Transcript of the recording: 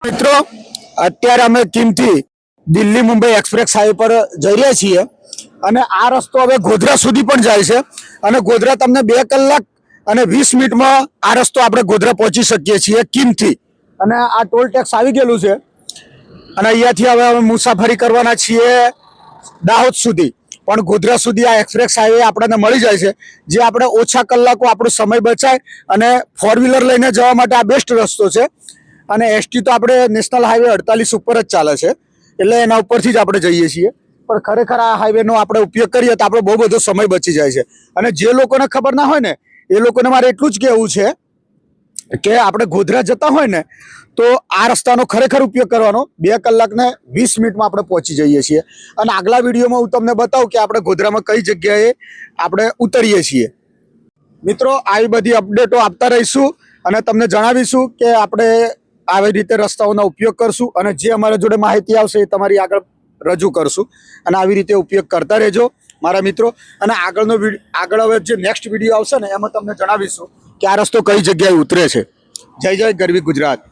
મિત્રો અત્યારે અમે કિમથી દિલ્હી મુંબઈ એક્સપ્રેસ હાઈવે પર જઈ રહ્યા છીએ અને આ રસ્તો હવે ગોધરા સુધી પણ જાય છે અને ગોધરા તમને 2 કલાક અને 20 મિનિટમાં આ રસ્તો આપણે ગોધરા પહોંચી શકીએ છીએ કિમથી અને આ ટોલ ટેક્સ આવી ગયેલું છે અને અહીંયાથી હવે અમે મુસાફરી કરવાના છીએ દાહોદ સુધી પણ ગોધરા સુધી આ એક્સપ્રેસ હાઈવે આપણને મળી જાય છે જે આપણે ઓછા કલાકો આપણો સમય બચાય અને 4 વ્હીલર લઈને જવા માટે આ બેસ્ટ રસ્તો છે અને એસટી તો આપણે નેશનલ હાઈવે 48 ઉપર જ ચાલે છે એટલે એના ઉપરથી જ આપણે જઈએ છીએ પણ ખરેખર આ હાઈવેનો આપણે ઉપયોગ કરીએ તો આપણો બહુ બધો સમય બચી જાય છે અને જે લોકોને ખબર ના હોય ને એ લોકોને મારે એટલું જ કહેવું છે કે આપણે ગોધરા જતા હોય ને તો આ રસ્તાનો ખરેખર ઉપયોગ કરવાનો 2 કલાક ને 20 મિનિટમાં આપણે પહોંચી જઈએ છીએ અને આગલા વિડીયોમાં હું તમને બતાવું કે આપણે ગોધરામાં કઈ જગ્યાએ આપણે ઉતરીએ છીએ મિત્રો આવી બધી અપડેટો આપતા રહીશું અને તમને જણાવીશું કે આપણે આવી રીતે રસ્તાઓનો ઉપયોગ કરશું અને જે અમારા જોડે માહિતી આવશે એ તમારી આગળ રજૂ કરશું અને આવી રીતે ઉપયોગ કરતા રહેજો મારા મિત્રો અને આગળ હવે જે નેક્સ્ટ વિડીયો આવશે ને એમાં તમને જણાવીશું કે આ રસ્તો કઈ જગ્યાએ ઉતરે છે જય જય ગરવી ગુજરાત।